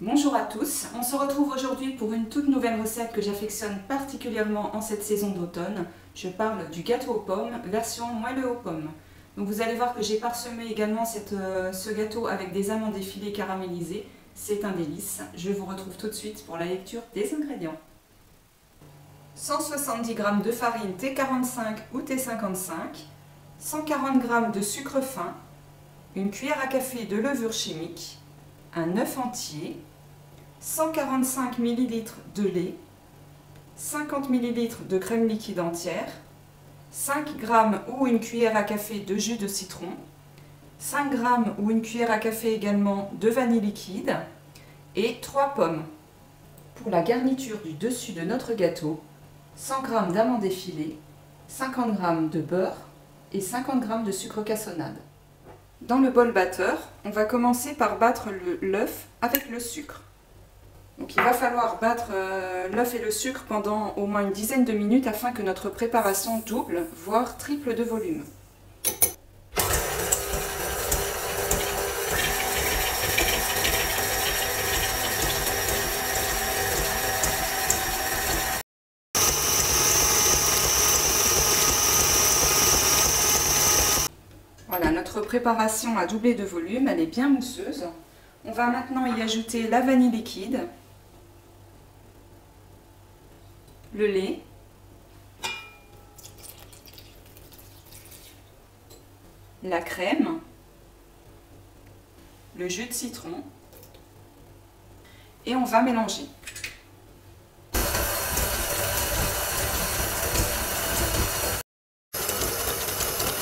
Bonjour à tous, on se retrouve aujourd'hui pour une toute nouvelle recette que j'affectionne particulièrement en cette saison d'automne. Je parle du gâteau aux pommes, version moelleux aux pommes. Donc vous allez voir que j'ai parsemé également ce gâteau avec des amandes effilées caramélisées. C'est un délice. Je vous retrouve tout de suite pour la lecture des ingrédients. 170 g de farine T45 ou T55, 140 g de sucre fin, une cuillère à café de levure chimique, un œuf entier, 145 ml de lait, 50 ml de crème liquide entière, 5 g ou une cuillère à café de jus de citron, 5 g ou une cuillère à café également de vanille liquide et 3 pommes. Pour la garniture du dessus de notre gâteau, 100 g d'amandes effilées, 50 g de beurre et 50 g de sucre cassonade. Dans le bol batteur, on va commencer par battre l'œuf avec le sucre. Donc il va falloir battre l'œuf et le sucre pendant au moins une dizaine de minutes afin que notre préparation double, voire triple de volume. Voilà, notre préparation a doublé de volume, elle est bien mousseuse. On va maintenant y ajouter la vanille liquide, le lait, la crème, le jus de citron et on va mélanger.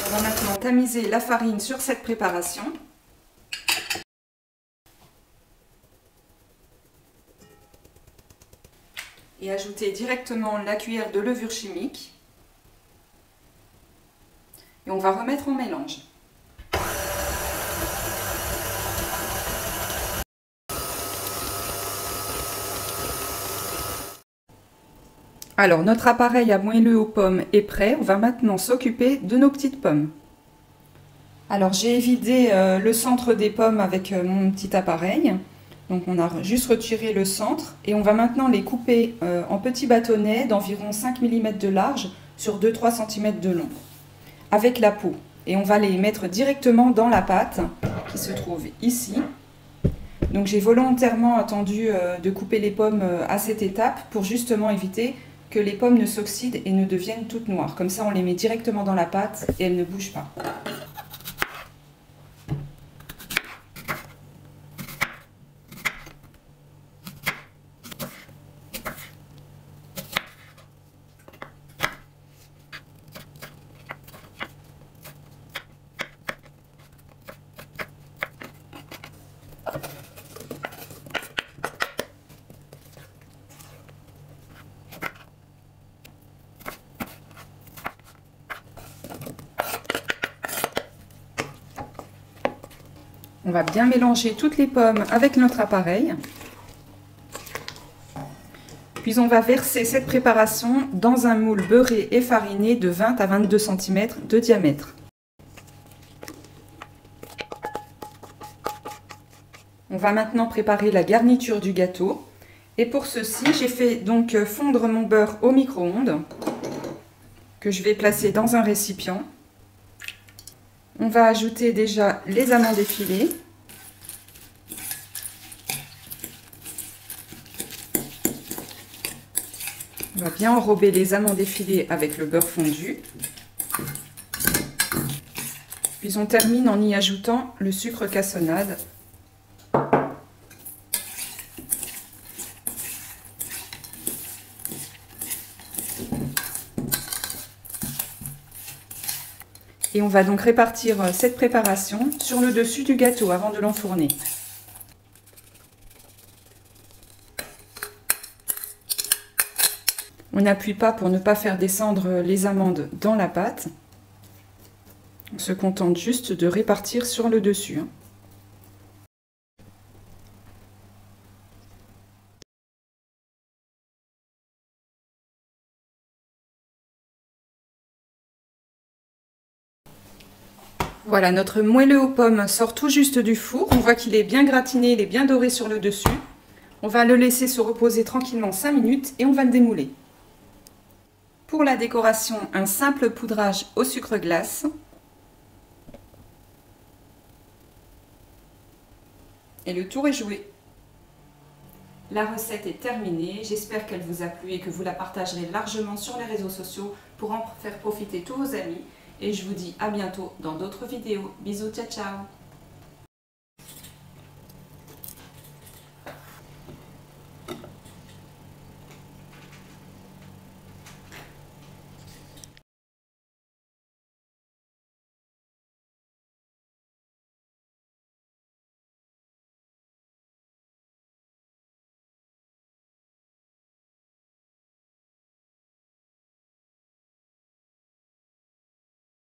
On va maintenant tamiser la farine sur cette préparation. Et ajouter directement la cuillère de levure chimique. Et on va remettre en mélange. Alors, notre appareil à moelleux aux pommes est prêt. On va maintenant s'occuper de nos petites pommes. Alors, j'ai évidé le centre des pommes avec mon petit appareil. Donc, on a juste retiré le centre. Et on va maintenant les couper en petits bâtonnets d'environ 5 mm de large sur 2-3 cm de long. Avec la peau. Et on va les mettre directement dans la pâte qui se trouve ici. Donc, j'ai volontairement attendu de couper les pommes à cette étape pour justement éviter que les pommes ne s'oxydent et ne deviennent toutes noires. Comme ça, on les met directement dans la pâte et elles ne bougent pas. On va bien mélanger toutes les pommes avec notre appareil. Puis on va verser cette préparation dans un moule beurré et fariné de 20 à 22 cm de diamètre. On va maintenant préparer la garniture du gâteau. Et pour ceci, j'ai fait donc fondre mon beurre au micro-ondes que je vais placer dans un récipient. On va ajouter déjà les amandes effilées. On va bien enrober les amandes effilées avec le beurre fondu. Puis on termine en y ajoutant le sucre cassonade. Et on va donc répartir cette préparation sur le dessus du gâteau avant de l'enfourner. On n'appuie pas pour ne pas faire descendre les amandes dans la pâte. On se contente juste de répartir sur le dessus. Voilà, notre moelleux aux pommes sort tout juste du four. On voit qu'il est bien gratiné, il est bien doré sur le dessus. On va le laisser se reposer tranquillement 5 minutes et on va le démouler. Pour la décoration, un simple poudrage au sucre glace. Et le tour est joué. La recette est terminée, j'espère qu'elle vous a plu et que vous la partagerez largement sur les réseaux sociaux pour en faire profiter tous vos amis. Et je vous dis à bientôt dans d'autres vidéos. Bisous, ciao ciao!